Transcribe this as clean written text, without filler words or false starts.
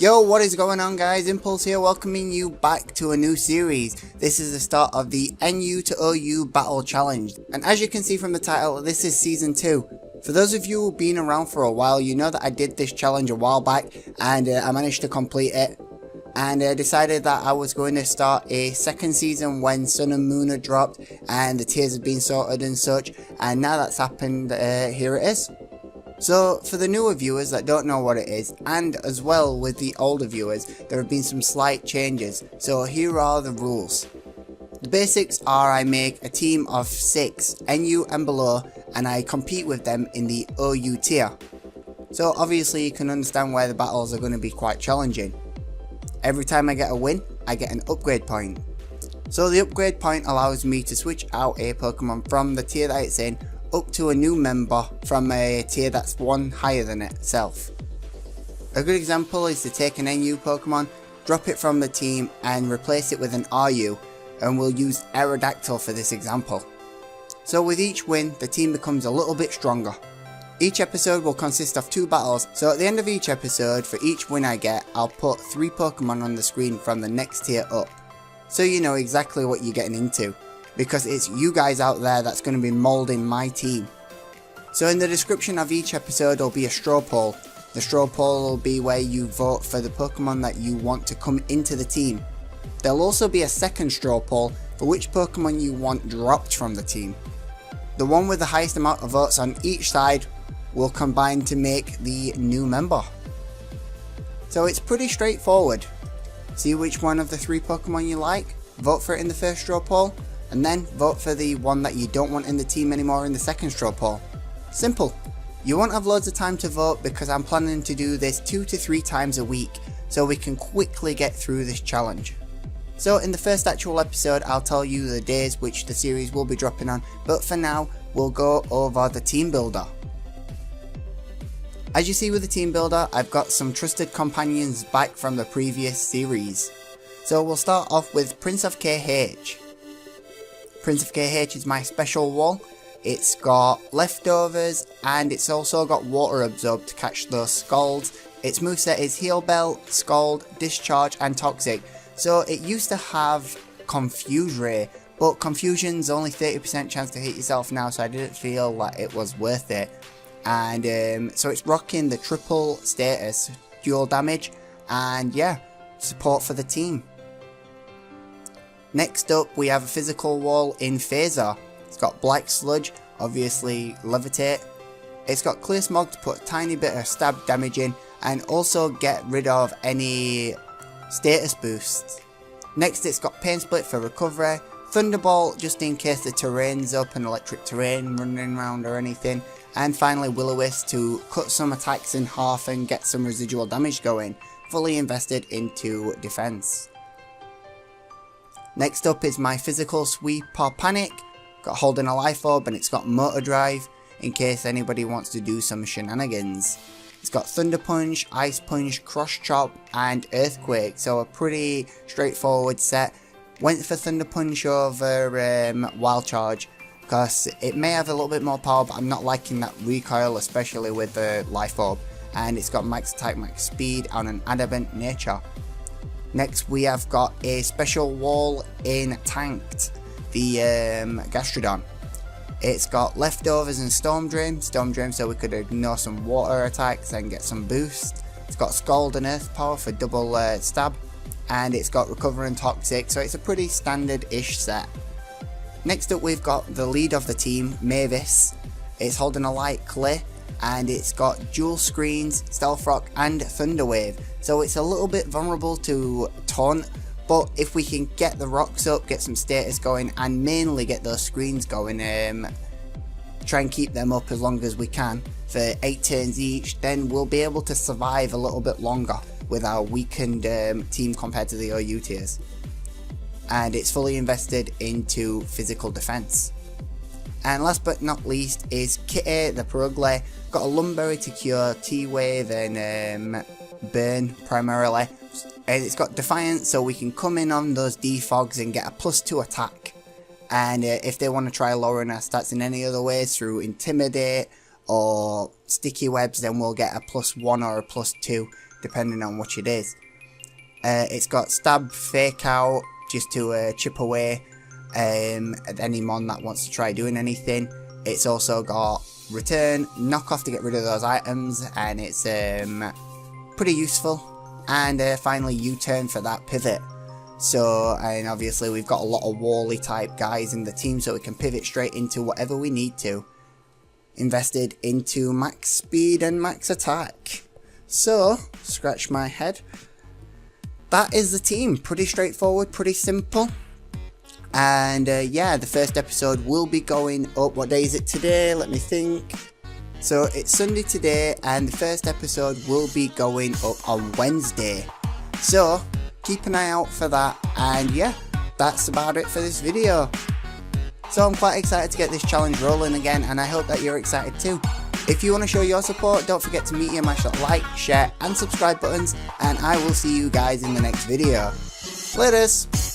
Yo, what is going on guys? Impulse here, welcoming you back to a new series. This is the start of the Nu2Ou Battle Challenge, and as you can see from the title, this is Season 2. For those of you who've been around for a while, you know that I did this challenge a while back, and I managed to complete it, and decided that I was going to start a second season when Sun and Moon had dropped, and the tiers had been sorted and such, and now that's happened, here it is. So, for the newer viewers that don't know what it is, and as well with the older viewers, there have been some slight changes, so here are the rules. The basics are I make a team of 6, NU and below, and I compete with them in the OU tier. So obviously you can understand why the battles are going to be quite challenging. Every time I get a win, I get an upgrade point. So the upgrade point allows me to switch out a Pokemon from the tier that it's in, up to a new member from a tier that's one higher than itself. A good example is to take an NU Pokemon, drop it from the team and replace it with an RU, and we'll use Aerodactyl for this example. So with each win, the team becomes a little bit stronger. Each episode will consist of 2 battles, so at the end of each episode, for each win I get, I'll put 3 Pokemon on the screen from the next tier up. So you know exactly what you're getting into, because it's you guys out there that's going to be moulding my team. So in the description of each episode will be a straw poll. The straw poll will be where you vote for the Pokemon that you want to come into the team. There'll also be a second straw poll for which Pokemon you want dropped from the team. The one with the highest amount of votes on each side will combine to make the new member. So it's pretty straightforward. See which one of the 3 Pokemon you like, vote for it in the first straw poll, and then vote for the one that you don't want in the team anymore in the second straw poll. Simple. You won't have loads of time to vote because I'm planning to do this 2 to 3 times a week, so we can quickly get through this challenge. So in the first actual episode I'll tell you the days which the series will be dropping on, but for now we'll go over the team builder. As you see with the team builder, I've got some trusted companions back from the previous series. So we'll start off with Prince of KH. Prince of KH is my special wall. It's got leftovers and it's also got water absorb to catch those scalds. Its moveset is Heal Bell, Scald, Discharge and Toxic. So it used to have Confuse Ray, but Confusion's only 30% chance to hit yourself now, so I didn't feel like it was worth it. And so it's rocking the triple status, dual damage, and yeah, support for the team. Next up we have a physical wall in Phaser. It's got Black Sludge, obviously Levitate. It's got Clear Smog to put a tiny bit of stab damage in and also get rid of any status boosts. Next it's got Pain Split for recovery, Thunderbolt just in case the terrain's up and electric terrain running around or anything, and finally Will-O-Wisp to cut some attacks in half and get some residual damage going, fully invested into defense. Next up is my physical Sweep or Panic. Got Holding a Life Orb and it's got Motor Drive in case anybody wants to do some shenanigans. It's got Thunder Punch, Ice Punch, Cross Chop and Earthquake, so a pretty straightforward set. Went for Thunder Punch over Wild Charge because it may have a little bit more power, but I'm not liking that recoil, especially with the Life Orb. And it's got Max Attack, Max Speed and an Adamant Nature. Next we have got a special wall in Tanked, the Gastrodon. It's got Leftovers and Storm Drain so we could ignore some water attacks and get some boost. It's got Scald and Earth Power for double stab, and it's got Recover and Toxic, so it's a pretty standard-ish set. Next up we've got the lead of the team, Mavis. It's holding a light Clay, and it's got Dual Screens, Stealth Rock and Thunder Wave, so it's a little bit vulnerable to taunt, but if we can get the rocks up, get some status going and mainly get those screens going, try and keep them up as long as we can for 8 turns each, then we'll be able to survive a little bit longer with our weakened team compared to the OU tiers. And it's fully invested into physical defense. And last but not least is Kitty the Purugly. Got a Lumberry to cure T-Wave and Burn primarily. And it's got Defiance, so we can come in on those defogs and get a +2 attack. And if they want to try lowering our stats in any other ways through Intimidate or Sticky Webs, then we'll get a +1 or a +2 depending on which it is. It's got stab, fake out, just to chip away at any mon that wants to try doing anything. It's also got return, knock off to get rid of those items, and it's pretty useful. And finally U-turn for that pivot. So, and obviously we've got a lot of wally type guys in the team, so we can pivot straight into whatever we need to. Invested into max speed and max attack. So, scratch my head. That is the team. Pretty straightforward, pretty simple. And yeah, the first episode will be going up. What day is it today? Let me think. So it's Sunday today, and the first episode will be going up on Wednesday. So keep an eye out for that. And yeah, that's about it for this video. So I'm quite excited to get this challenge rolling again, and I hope that you're excited too. If you want to show your support, don't forget to mash that like, share and subscribe buttons, and I will see you guys in the next video. Laters!